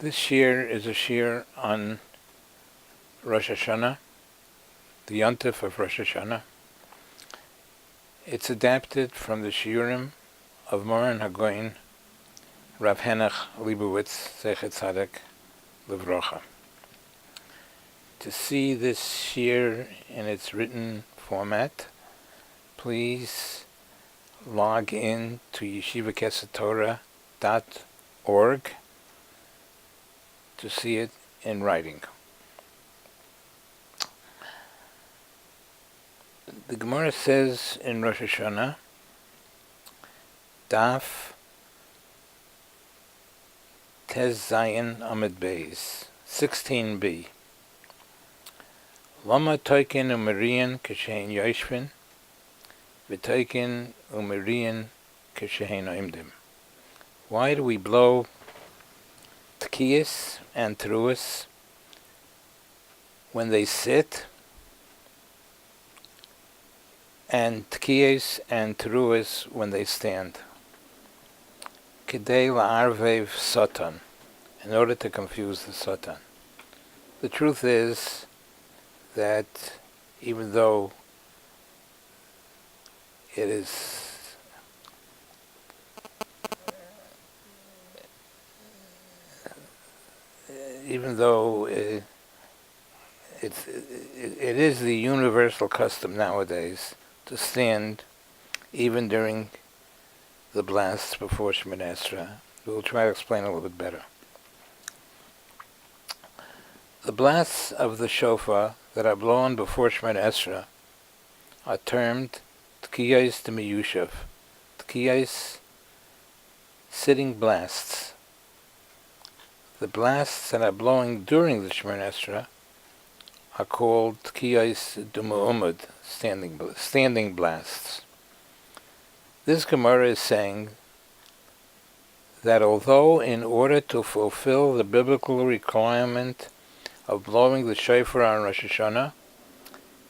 This year is a shir on Rosh Hashanah, the yontif of Rosh Hashanah. It's adapted from the shiurim of Moran HaGoyin, Rav Henoch Leibowitz, Zechet Tzaddik Livrocha. To see this shir in its written format, please log in to yeshivakesetorah.org to see it in writing. The Gemara says in Rosh Hashanah, Daf Tez Zayin Amid Beis, 16b. Lama toikin umerian kashein yoshvin, v'toikin umerian kashein oimdim. Why do we blow tkiyas and teruas when they sit, and tkiyas and teruas when they stand? Kedei la'arvev satan, in order to confuse the satan. The truth is that even though it is it is the universal custom nowadays to stand even during the blasts before Shemoneh Esrei. We'll try to explain a little bit better. The blasts of the shofar that are blown before Shemoneh Esrei are termed tkiyos demiyushav, tkiyos sitting blasts. The blasts that are blowing during the Shemoneh Esrei are called tkiyos demu'umad, standing blasts. This Gemara is saying that although in order to fulfill the biblical requirement of blowing the shofar on Rosh Hashanah,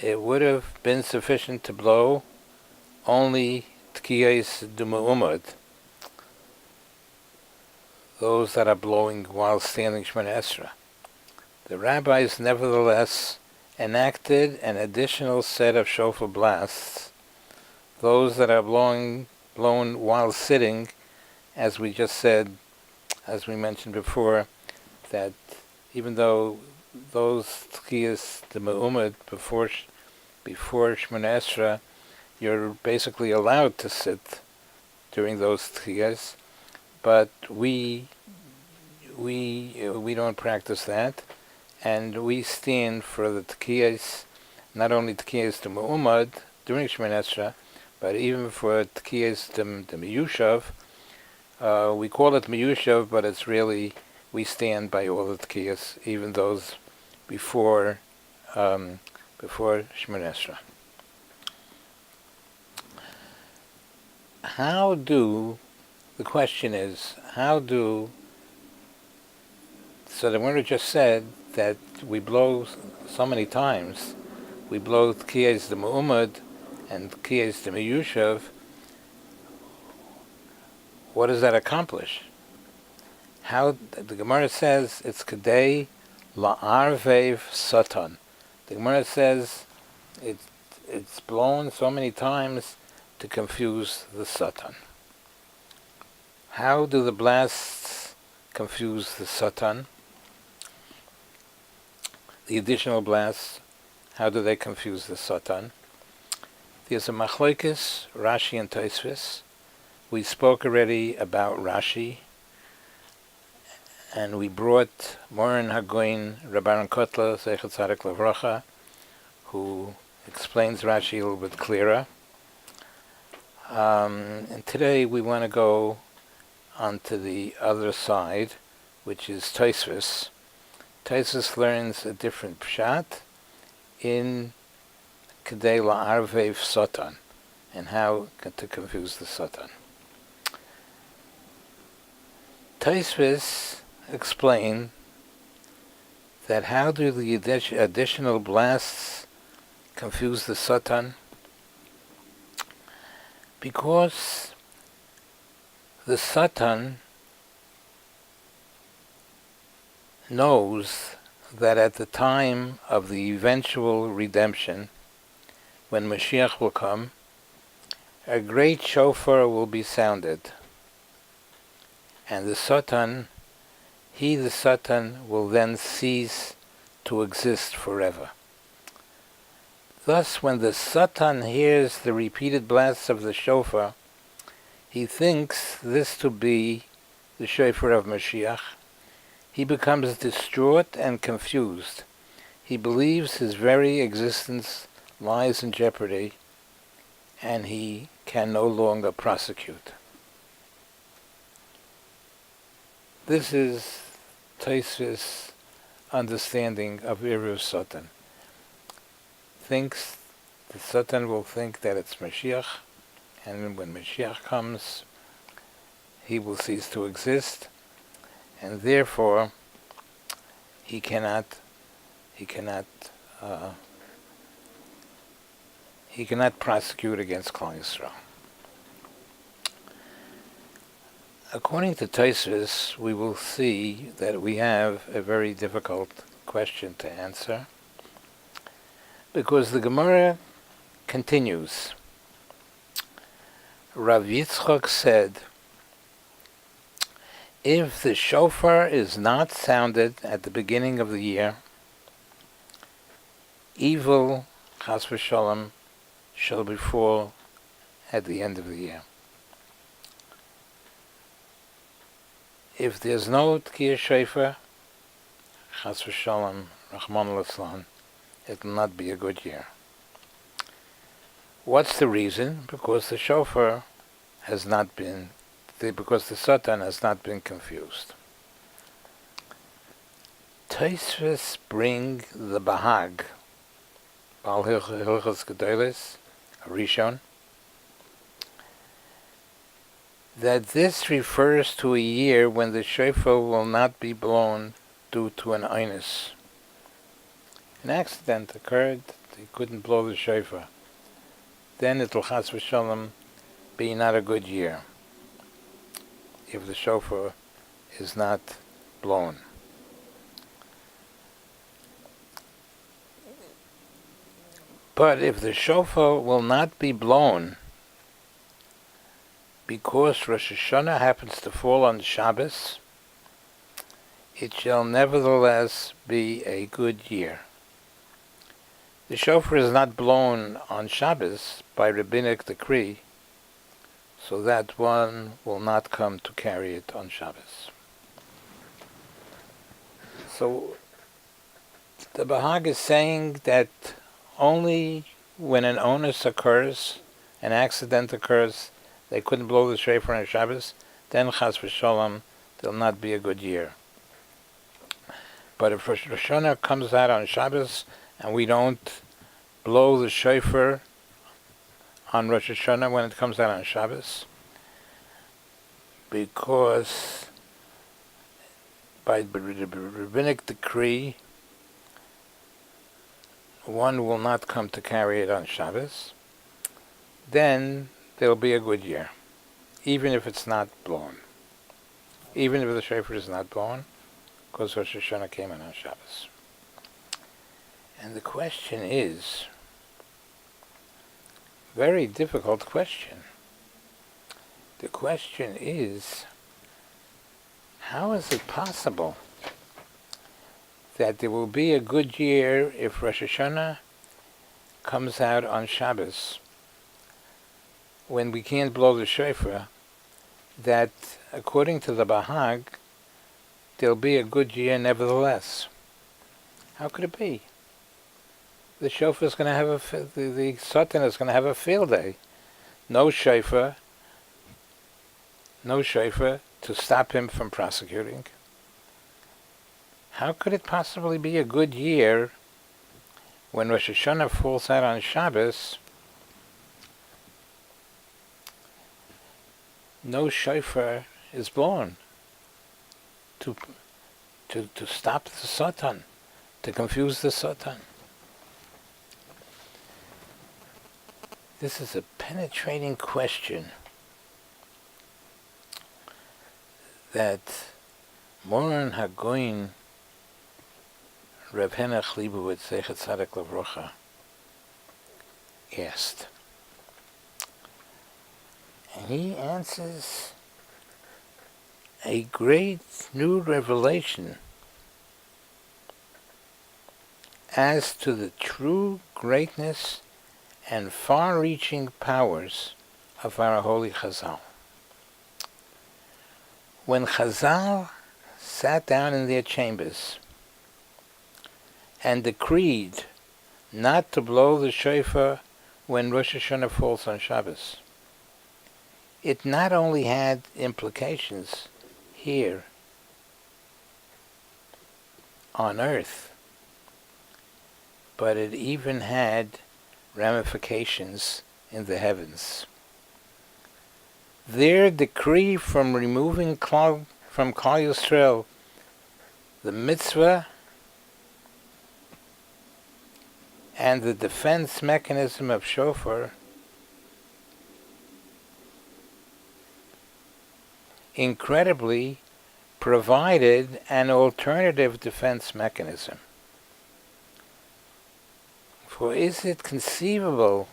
it would have been sufficient to blow only tkiyos demu'umad, those that are blowing while standing Shemoneh Esrei. The rabbis nevertheless enacted an additional set of shofar blasts, those that are blown while sitting, as we just said, as we mentioned before, that even though those tkiyas demu'umad before Shemoneh Esrei, you're basically allowed to sit during those tkiyas, but we don't practice that, and we stand for the tkiyas, not only tkiyas demu'umad during Shemoneh Esrei, but even for tkiyas demiyushav. We call it miyushav, but it's really, we stand by all the tkiyas, even those before Shemoneh Esrei. The question is, so the Gemara just said that we blow so many times, we blow tkiyas demu'umad and tkiyas demiyushav. What does that accomplish? The Gemara says it's kedei la'arvev satan. The Gemara says it's blown so many times to confuse the satan. How do the blasts confuse the satan? The additional blasts, how do they confuse the satan? There's a machlokes, Rashi and Tosfos. We spoke already about Rashi, and we brought Moran HaGoyin, Rabban Kotler, Zechet Tzaddik Livrocha, who explains Rashi a little bit clearer. And today we want to go onto the other side, which is Tosfos. Tosfos learns a different pshat in Kedei la'arvev satan, and how to confuse the satan. Tosfos explain that how do the additional blasts confuse the satan? Because the satan knows that at the time of the eventual redemption, when Mashiach will come, a great shofar will be sounded, and the Satan will then cease to exist forever. Thus, when the Satan hears the repeated blasts of the shofar, he thinks this to be the shofar of Mashiach. He becomes distraught and confused. He believes his very existence lies in jeopardy, and he can no longer prosecute. This is Tosfos' understanding of Eruv Satan. The Satan will think that it's Mashiach, and when Mashiach comes, he will cease to exist, and therefore he cannot prosecute against Klal Yisrael. According to Tosfos, we will see that we have a very difficult question to answer, because the Gemara continues. Rav Yitzchak said, if the shofar is not sounded at the beginning of the year, evil, chas v'shalom, shall befall at the end of the year. If there's no tkiyah shofar, chas v'shalom, Rahman al-Islam, it will not be a good year. What's the reason? Because the shofar has not been, because the Satan has not been confused. Tosfos bring the Bahag, Bal Hilchos Gedolos, Rishon, that this refers to a year when the shofar will not be blown due to an einus. An accident occurred, they couldn't blow the shofar. Then it will chas v'shalom be not a good year if the shofar is not blown. But if the shofar will not be blown because Rosh Hashanah happens to fall on Shabbos, it shall nevertheless be a good year. The shofar is not blown on Shabbos by rabbinic decree, so that one will not come to carry it on Shabbos. So the Bahag is saying that only when an onus occurs, an accident occurs, they couldn't blow the shofar on Shabbos, then chas v'shalom, there'll not be a good year. But if Rosh Hashanah comes out on Shabbos and we don't blow the shofar on Rosh Hashanah when it comes out on Shabbos, because by the rabbinic decree, one will not come to carry it on Shabbos, then there'll be a good year, even if it's not blown. Even if the shofar is not blown, because Rosh Hashanah came in on Shabbos. And the question is, very difficult question. The question is, how is it possible that there will be a good year if Rosh Hashanah comes out on Shabbos, when we can't blow the shofar, that according to the Bahag, there'll be a good year nevertheless? How could it be? The shofar is going to have the Satan is going to have a field day. No shofar to stop him from prosecuting. How could it possibly be a good year when Rosh Hashanah falls out on Shabbos? No shofar is blown to stop the Satan, to confuse the Satan. This is a penetrating question that Moran HaGoyin Reb Henach Leibowitz, Zeichet Tzaddik Livrocha, asked. And he answers a great new revelation as to the true greatness and far-reaching powers of our holy Chazal. When Chazal sat down in their chambers and decreed not to blow the shofar when Rosh Hashanah falls on Shabbos, it not only had implications here on earth, but it even had ramifications in the heavens. Their decree from removing from Klal Yisrael the mitzvah and the defense mechanism of shofar incredibly provided an alternative defense mechanism. For is it conceivable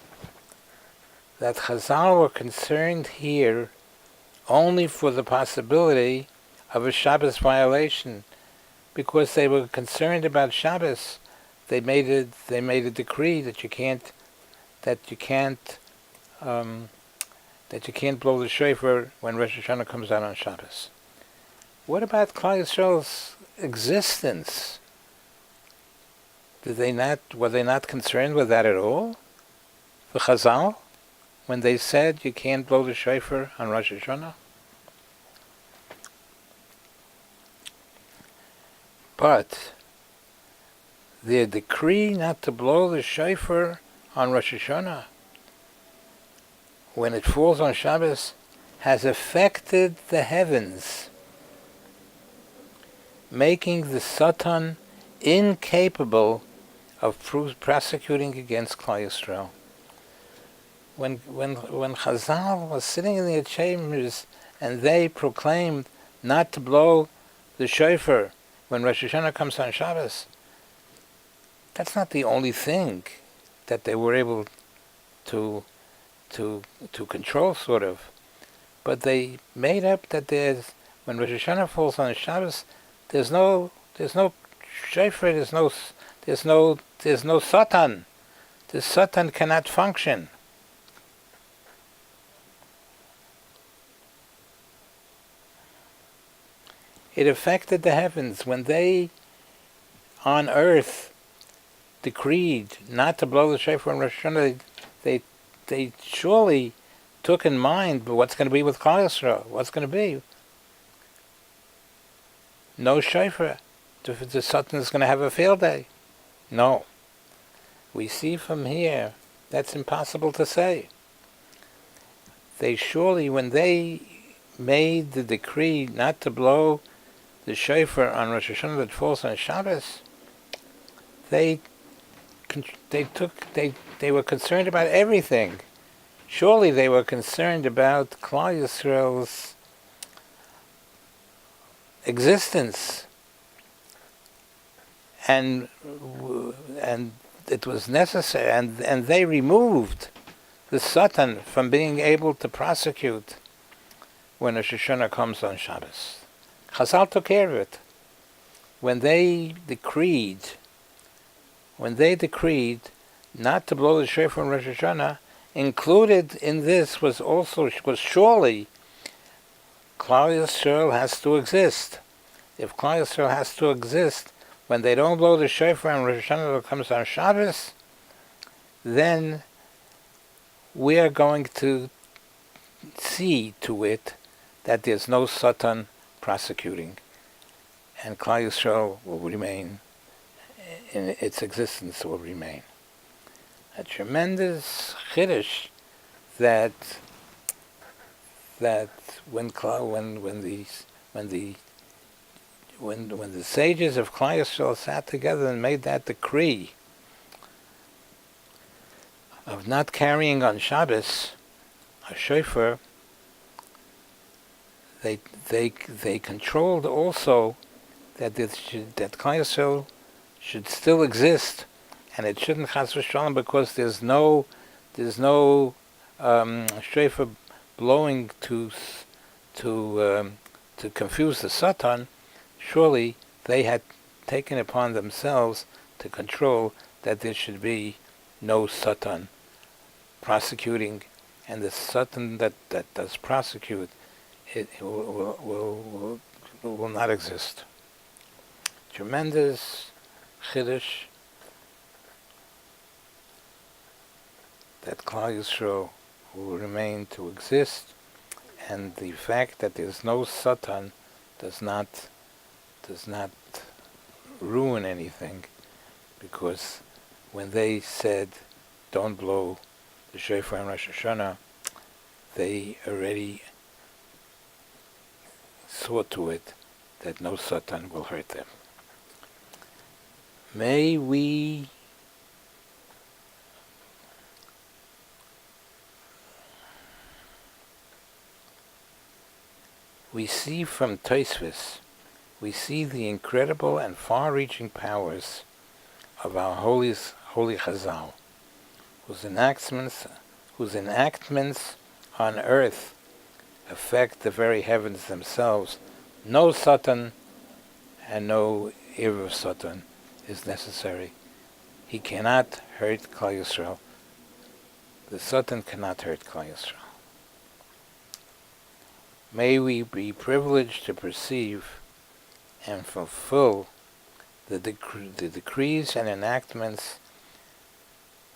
that Chazal were concerned here only for the possibility of a Shabbos violation? Because they were concerned about Shabbos, they made a decree that you can't blow the shofar when Rosh Hashanah comes out on Shabbos. What about Klal Yisrael's existence? Were they not concerned with that at all? The Chazal, when they said you can't blow the shofar on Rosh Hashanah? But their decree not to blow the shofar on Rosh Hashanah when it falls on Shabbos has affected the heavens, making the Satan incapable of prosecuting against Klal Yisrael. When Chazal was sitting in their chambers and they proclaimed not to blow the shofar when Rosh Hashanah comes on Shabbos, that's not the only thing that they were able to control, sort of. But they made up that when Rosh Hashanah falls on Shabbos, there's no shofar, there's no Satan. The Satan cannot function. It affected the heavens when they, on earth, decreed not to blow the shofar on Rosh Hashanah. They surely took in mind what's going to be with Klal Yisrael. What's going to be? No shofar. The Satan is going to have a field day. No. We see from here that's impossible to say. They surely, when they made the decree not to blow the shofar on Rosh Hashanah that falls on Shabbos, they were concerned about everything. Surely they were concerned about Klal Yisrael's existence, and it was necessary, and they removed the Satan from being able to prosecute when Rosh Hashanah comes on Shabbos. Chazal took care of it. When they decreed not to blow the shofar on Rosh Hashanah, included in this was surely Klal Yisrael has to exist. If Klal Yisrael has to exist, when they don't blow the shofar on Rosh Hashanah that comes on Shabbos, then we are going to see to it that there's no Satan prosecuting, and Klal Yisrael will remain, in its existence will remain. A tremendous chiddush that when the sages of Klal Yisrael sat together and made that decree of not carrying on Shabbos a shofar, they controlled also that Klal Yisrael should still exist, and it shouldn't chas v'shalom because there's no shofar blowing to confuse the Satan. Surely they had taken upon themselves to control that there should be no Satan prosecuting, and the Satan that does prosecute, it will not exist. Tremendous chiddush that Klal Yisrael will remain to exist, and the fact that there's no Satan does not ruin anything, because when they said don't blow the shofar on Rosh Hashanah, they already saw to it that no Satan will hurt them. May we see from Tosfos, we see the incredible and far-reaching powers of our holy Chazal, whose enactments on earth affect the very heavens themselves. No Satan and no Erev Satan is necessary. He cannot hurt Klal Yisrael. The Satan cannot hurt Klal Yisrael. May we be privileged to perceive and fulfill the decrees and enactments,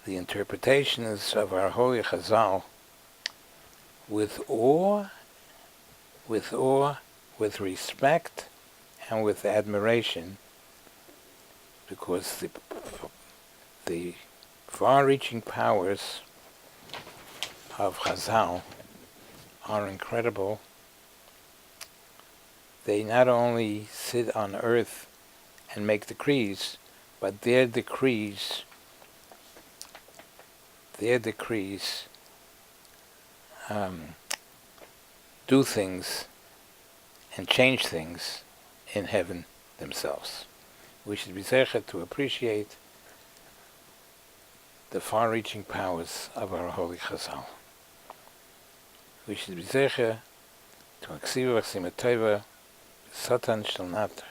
the interpretations of our holy Chazal with awe, with respect, and with admiration, because the far-reaching powers of Chazal are incredible. They not only sit on earth and make decrees, but their decrees do things and change things in heaven themselves. We should be zeichet to appreciate the far-reaching powers of our holy Chazal. We should be zeichet to aksiv v'achsim tova. Satan shall not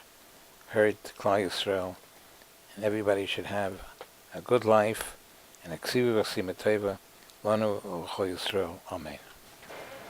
hurt Klal Yisrael, and everybody should have a good life. And aksiv v'achsim tova lanu u'chol Yisrael. Amen.